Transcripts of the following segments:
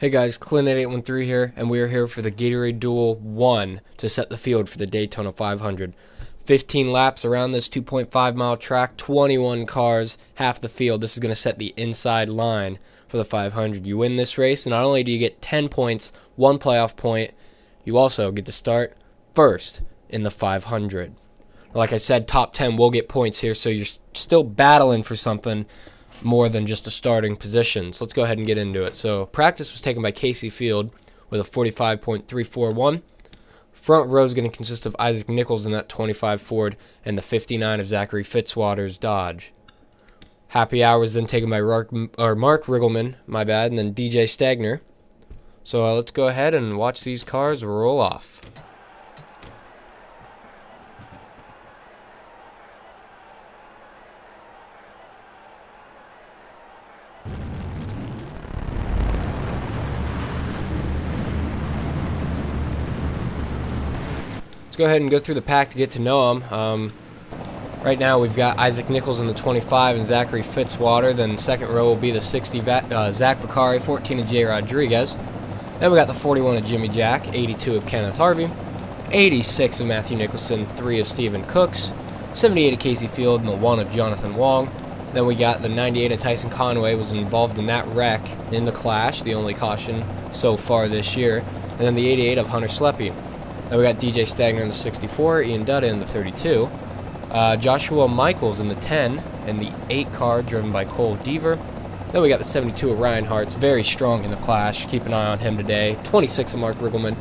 Hey guys, Clint8813 here, and we are here for the Gatorade Duel 1 to set the field for the Daytona 500. 15 laps around this 2.5 mile track, 21 cars, half the field. This is going to set the inside line for the 500. You win this race, and not only do you get 10 points, 1 playoff point, you also get to start first in the 500. Like I said, top 10 will get points here, so you're still battling for something more than just a starting position. So let's go ahead and get into it. So practice was taken by Casey Field with a 45.341. Front row is going to consist of Isaac Nichols in that 25 Ford and the 59 of Zachary Fitzwater's Dodge. Happy hour was then taken by Mark Riggleman, and then DJ Stagner. So let's go ahead and watch these cars roll off. Let's go ahead and go through the pack to get to know them. Right now we've got Isaac Nichols in the 25 and Zachary Fitzwater. Then second row will be the 60 Zach Vicari, 14 of Jay Rodriguez. Then we got the 41 of Jimmy Jack, 82 of Kenneth Harvey, 86 of Matthew Nicholson, 3 of Stephen Cooks, 78 of Casey Field, and the 1 of Jonathan Wong. Then we got the 98 of Tyson Conway, was involved in that wreck in the Clash, the only caution so far this year. And then the 88 of Hunter Sleppy. Then we got DJ Stagner in the 64, Ian Dutta in the 32, Joshua Michaels in the 10, and the 8 car driven by Cole Deaver. Then we got the 72 of Ryan Hartz, very strong in the Clash. Keep an eye on him today. 26 of Mark Riggleman.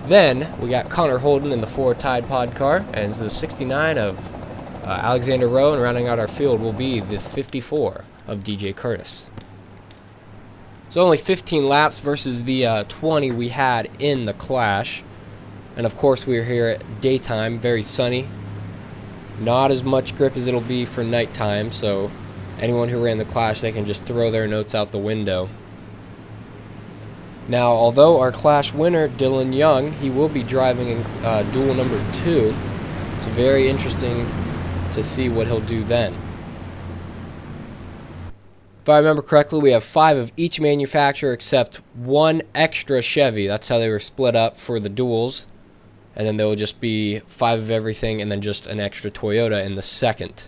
Then we got Connor Holden in the 4 Tide Pod car, and the 69 of Alexander Rowe, and rounding out our field will be the 54 of DJ Curtis. So only 15 laps versus the 20 we had in the Clash. And of course we're here at daytime, very sunny. Not as much grip as it'll be for nighttime, so anyone who ran the Clash, they can just throw their notes out the window. Now, although our Clash winner, Dylan Young, he will be driving in duel number 2. It's very interesting to see what he'll do then. If I remember correctly, we have 5 of each manufacturer except 1 extra Chevy. That's how they were split up for the duels. And then there will just be 5 of everything and then just an extra Toyota in the second.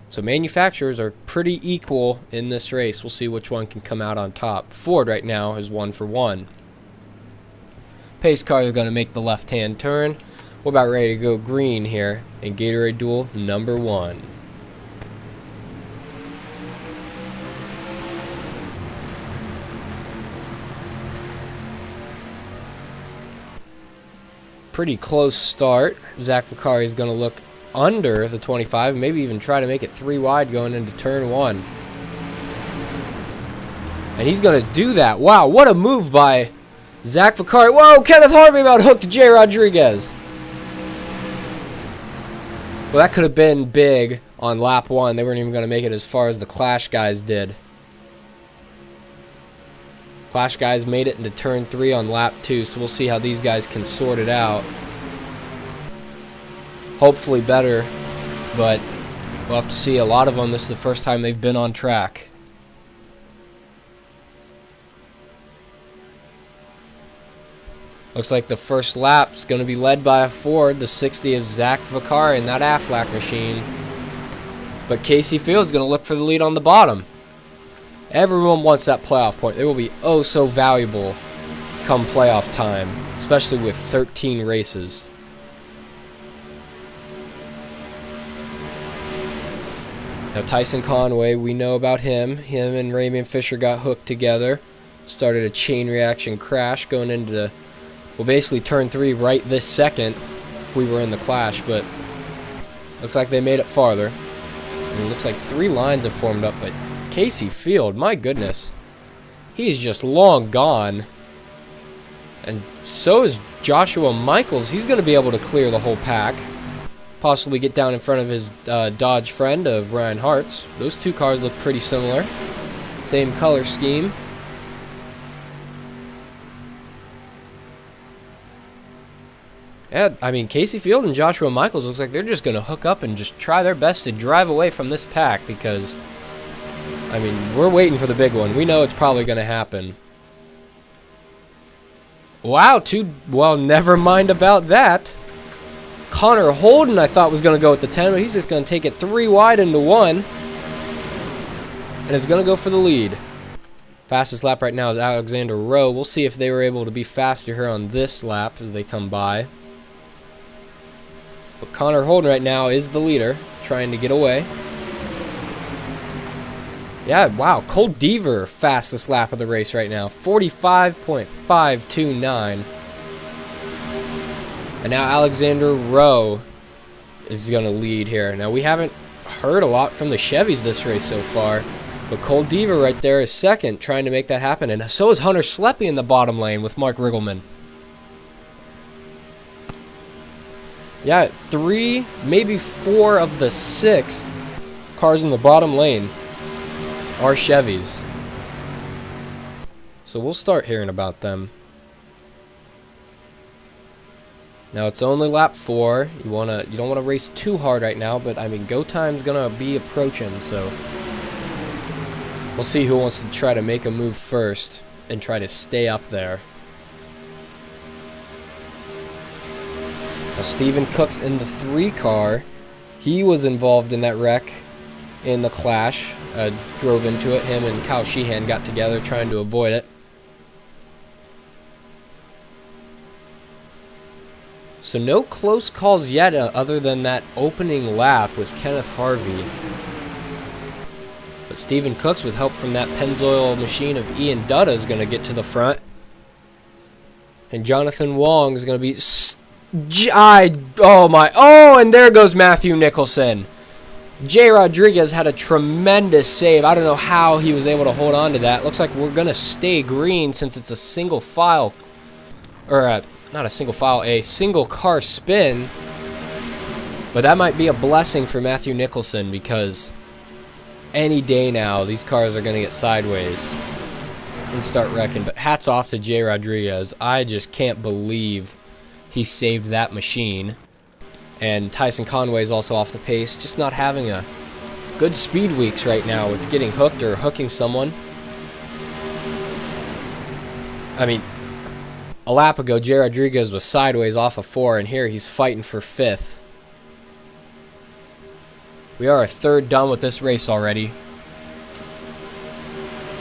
So manufacturers are pretty equal in this race. We'll see which one can come out on top. Ford right now is 1 for 1. Pace car is going to make the left-hand turn. We're about ready to go green here in Gatorade Duel number 1. Pretty close start. Zach Vicari is going to look under the 25, maybe even try to make it 3 wide going into turn 1. And he's going to do that. Wow, what a move by Zach Vicari. Whoa, Kenneth Harvey about hooked Jay Rodriguez. Well, that could have been big on lap 1. They weren't even going to make it as far as the Clash guys did. Clash guys made it into turn 3 on lap 2, so we'll see how these guys can sort it out. Hopefully better, but we'll have to see. A lot of them, this is the first time they've been on track. Looks like the first lap is going to be led by a Ford, the 60 of Zach Vicari in that Aflac machine. But Casey Field's going to look for the lead on the bottom. Everyone wants that playoff point. It will be oh so valuable come playoff time, especially with 13 races. Now Tyson Conway, we know about him. Him and Raymond Fisher got hooked together. Started a chain reaction crash going into, well, basically turn 3 right this second if we were in the Clash, but looks like they made it farther. And it looks like 3 lines have formed up, but Casey Field, my goodness, he is just long gone. And so is Joshua Michaels. He's going to be able to clear the whole pack. Possibly get down in front of his Dodge friend of Ryan Hartz. Those 2 cars look pretty similar. Same color scheme. Yeah, I mean, Casey Field and Joshua Michaels looks like they're just going to hook up and just try their best to drive away from this pack because, I mean, we're waiting for the big one. We know it's probably going to happen. Wow, well, never mind about that. Connor Holden, I thought, was going to go with the 10, but he's just going to take it 3 wide into 1. And is going to go for the lead. Fastest lap right now is Alexander Rowe. We'll see if they were able to be faster here on this lap as they come by. But Connor Holden right now is the leader, trying to get away. Yeah, wow, Cole Deaver, fastest lap of the race right now, 45.529. And now Alexander Rowe is going to lead here. Now, we haven't heard a lot from the Chevys this race so far, but Cole Deaver right there is second, trying to make that happen. And so is Hunter Schleppe in the bottom lane with Mark Riggleman. Yeah, 3, maybe 4 of the 6 cars in the bottom lane are Chevys. So we'll start hearing about them. Now it's only lap 4. You don't wanna race too hard right now, but I mean go time's gonna be approaching, so we'll see who wants to try to make a move first and try to stay up there. Now Stephen Cook's in the 3 car. He was involved in that wreck in the clash. Drove into it. Him and Kyle Sheehan got together trying to avoid it. So no close calls yet other than that opening lap with Kenneth Harvey. But Stephen Cooks, with help from that Pennzoil machine of Ian Dutta, is going to get to the front. And Jonathan Wong is going to be... Oh, and there goes Matthew Nicholson. Jay Rodriguez had a tremendous save. I don't know how he was able to hold on to that. Looks like we're going to stay green since it's a single file. Or not a single file, a single car spin. But that might be a blessing for Matthew Nicholson because any day now these cars are going to get sideways and start wrecking. But hats off to Jay Rodriguez. I just can't believe he saved that machine. And Tyson Conway is also off the pace, just not having a good speed weeks right now with getting hooked or hooking someone. I mean, a lap ago, Jay Rodriguez was sideways off of 4, and here he's fighting for 5th. We are a third done with this race already.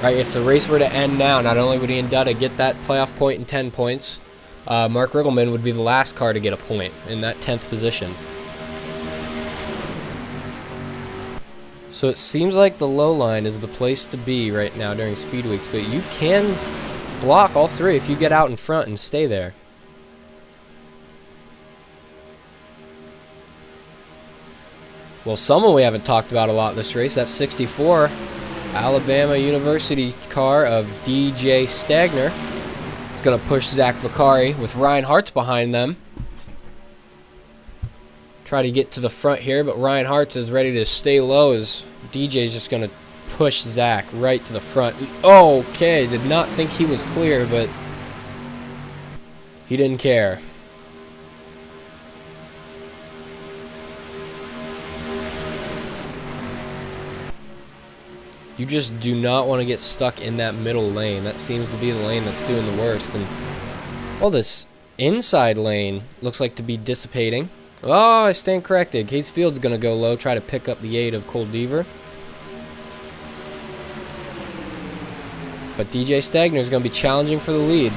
Right, if the race were to end now, not only would Ian Dutta get that playoff point and 10 points, Mark Riggleman would be the last car to get a point in that 10th position. So it seems like the low line is the place to be right now during speed weeks, but you can block all 3 if you get out in front and stay there. Well, someone we haven't talked about a lot this race, that 64 Alabama University car of DJ Stagner. It's going to push Zach Vicari with Ryan Hartz behind them. Try to get to the front here, but Ryan Hartz is ready to stay low as DJ's just going to push Zach right to the front. Okay, did not think he was clear, but he didn't care. You just do not want to get stuck in that middle lane. That seems to be the lane that's doing the worst. And well, this inside lane looks like to be dissipating. Oh, I stand corrected. Case Field's going to go low, try to pick up the aid of Cole Deaver. But DJ Stagner is going to be challenging for the lead.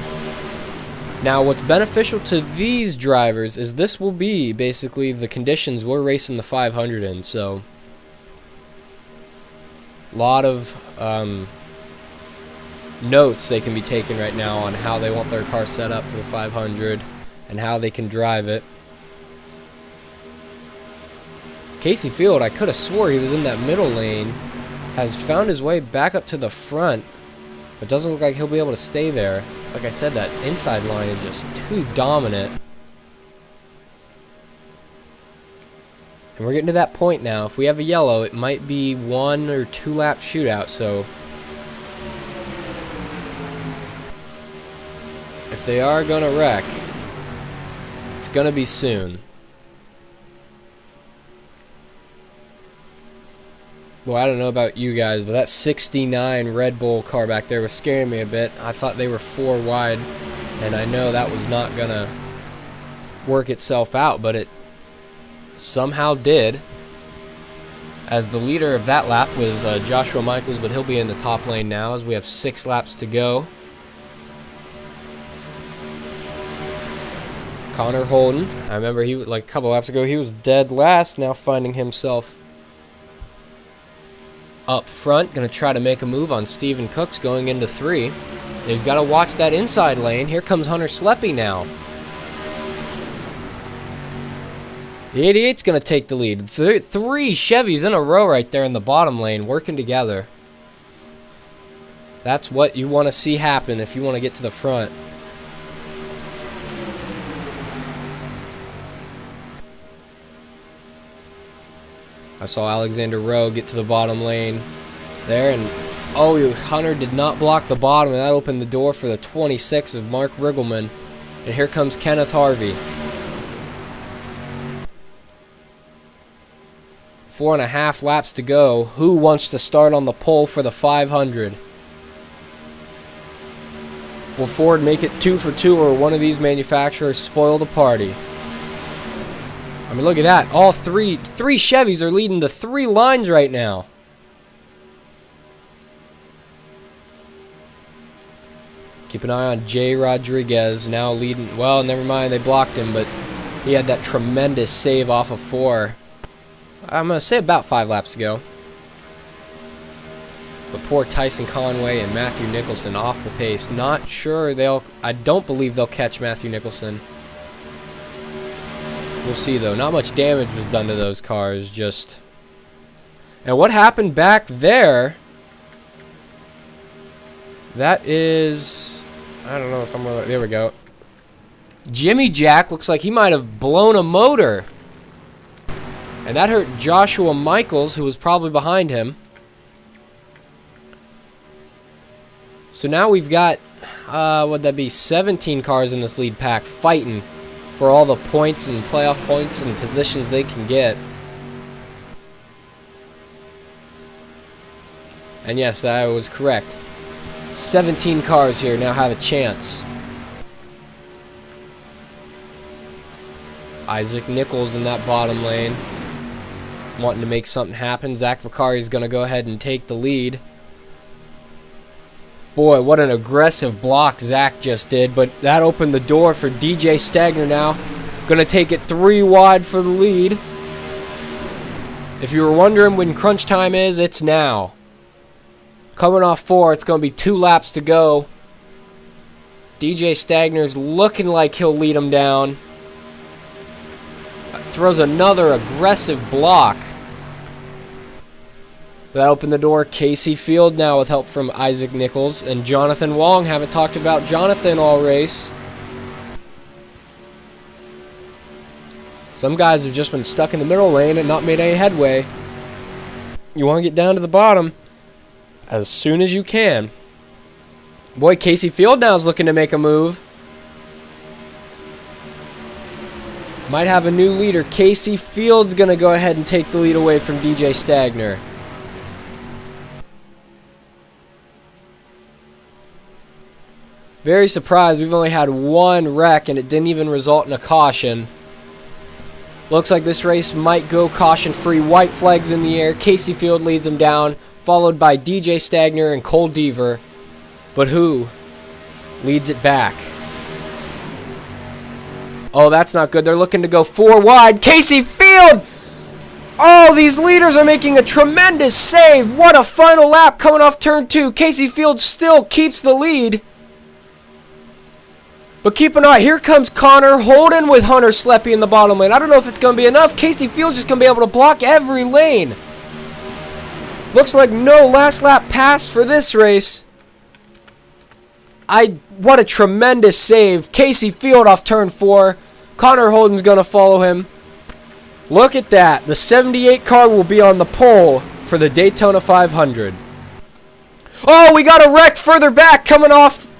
Now, what's beneficial to these drivers is this will be basically the conditions we're racing the 500 in. So a lot of notes they can be taken right now on how they want their car set up for the 500 and how they can drive it. Casey Field, I could have swore he was in that middle lane, has found his way back up to the front, but doesn't look like he'll be able to stay there. Like I said, that inside line is just too dominant. And we're getting to that point now. If we have a yellow, it might be 1 or 2 lap shootout, so if they are going to wreck, it's going to be soon. Well, I don't know about you guys, but that 69 Red Bull car back there was scaring me a bit. I thought they were 4 wide And I know that was not going to work itself out, but it somehow did. As the leader of that lap was Joshua Michaels, but he'll be in the top lane now as we have 6 laps to go. Connor Holden, I remember he, like a couple laps ago, he was dead last, now finding himself up front. Going to try to make a move on Steven Cooks going into 3. He's got to watch that inside lane. Here comes Hunter Sleppy now. The 88's going to take the lead. 3 Chevys in a row right there in the bottom lane working together. That's what you want to see happen if you want to get to the front. I saw Alexander Rowe get to the bottom lane there, and oh, Hunter did not block the bottom, and that opened the door for the 26 of Mark Riggleman. And here comes Kenneth Harvey. 4.5 laps to go. Who wants to start on the pole for the 500? Will Ford make it 2 for 2, or one of these manufacturers spoil the party? I mean, look at that. All three Chevys are leading to 3 lines right now. Keep an eye on Jay Rodriguez now leading. Well, never mind. They blocked him, but he had that tremendous save off of 4. I'm going to say about 5 laps ago. But poor Tyson Conway and Matthew Nicholson off the pace. Not sure I don't believe they'll catch Matthew Nicholson. We'll see, though. Not much damage was done to those cars, just... And what happened back there... That is... I don't know if I'm... There we go. Jimmy Jack looks like he might have blown a motor. And that hurt Joshua Michaels, who was probably behind him. So now we've got... what'd that be? 17 cars in this lead pack fighting for all the points and playoff points and positions they can get. And yes, I was correct. 17 cars here now have a chance. Isaac Nichols in that bottom lane, wanting to make something happen. Zach Vicari is going to go ahead and take the lead. Boy, what an aggressive block Zach just did, but that opened the door for DJ Stagner now. Going to take it 3 wide for the lead. If you were wondering when crunch time is, it's now. Coming off 4, it's going to be 2 laps to go. DJ Stagner's looking like he'll lead him down. Throws another aggressive block. That opened the door. Casey Field now with help from Isaac Nichols and Jonathan Wong. Haven't talked about Jonathan all race. Some guys have just been stuck in the middle lane and not made any headway. You want to get down to the bottom as soon as you can. Boy, Casey Field now is looking to make a move. Might have a new leader. Casey Field's going to go ahead and take the lead away from DJ Stagner. Very surprised. We've only had 1 wreck, and it didn't even result in a caution. Looks like this race might go caution-free. White flags in the air. Casey Field leads him down, followed by DJ Stagner and Cole Deaver. But who leads it back? Oh, that's not good. They're looking to go 4 wide. Casey Field! Oh, these leaders are making a tremendous save. What a final lap coming off turn 2. Casey Field still keeps the lead. But keep an eye. Here comes Connor Holden with Hunter Sleppy in the bottom lane. I don't know if it's going to be enough. Casey Field's just going to be able to block every lane. Looks like no last lap pass for this race. What a tremendous save. Casey Field off turn 4. Connor Holden's going to follow him. Look at that. The 78 car will be on the pole for the Daytona 500. Oh, we got a wreck further back coming off,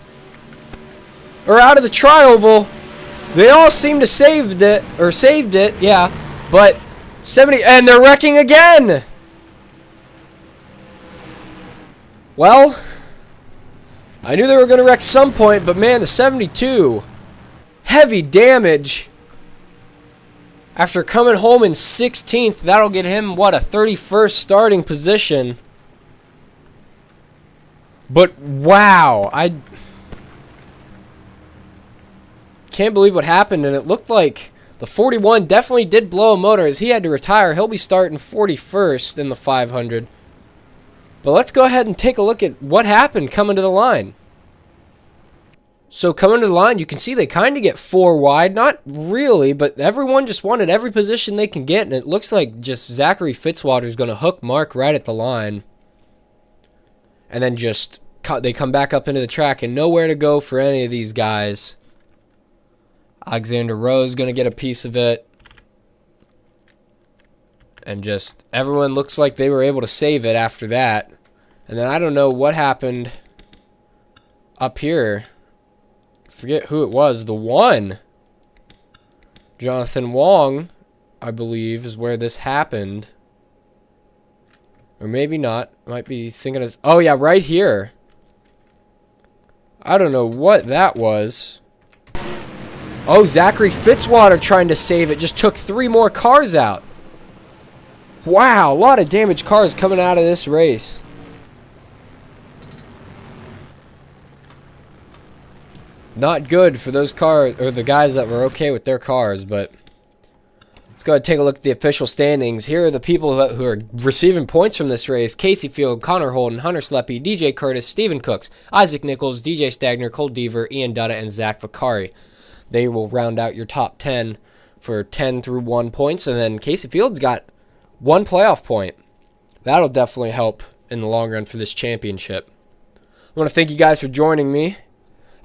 or out of the tri-oval. They all seem to saved it, yeah. But 70, and they're wrecking again. Well, I knew they were going to wreck some point, but man, the 72. Heavy damage. After coming home in 16th, that'll get him, what, a 31st starting position. But wow, I can't believe what happened, and it looked like the 41 definitely did blow a motor as he had to retire. He'll be starting 41st in the 500. But let's go ahead and take a look at what happened coming to the line. So coming to the line, you can see they kind of get 4 wide. Not really, but everyone just wanted every position they can get, and it looks like just Zachary Fitzwater is going to hook Mark right at the line. And then just they come back up into the track and nowhere to go for any of these guys. Alexander Rowe is going to get a piece of it. And just everyone looks like they were able to save it after that. And then I don't know what happened up here. Forget who it was. The one. Jonathan Wong, I believe, is where this happened. Or maybe not. Might be thinking of... Oh, yeah, right here. I don't know what that was. Oh, Zachary Fitzwater trying to save it. Just took 3 more cars out. Wow, a lot of damaged cars coming out of this race. Not good for those cars, or the guys that were okay with their cars, but let's go ahead and take a look at the official standings. Here are the people who are receiving points from this race. Casey Field, Connor Holden, Hunter Sleppy, DJ Curtis, Stephen Cooks, Isaac Nichols, DJ Stagner, Cole Deaver, Ian Dutta, and Zach Vicari. They will round out your top 10 for 10 through 1 points, and then Casey Field's got 1 playoff point. That'll definitely help in the long run for this championship. I want to thank you guys for joining me.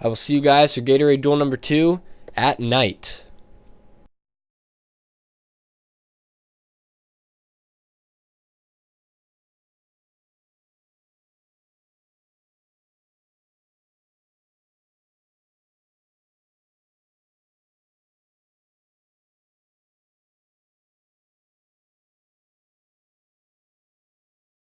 I will see you guys for Gatorade Duel number 2 at night.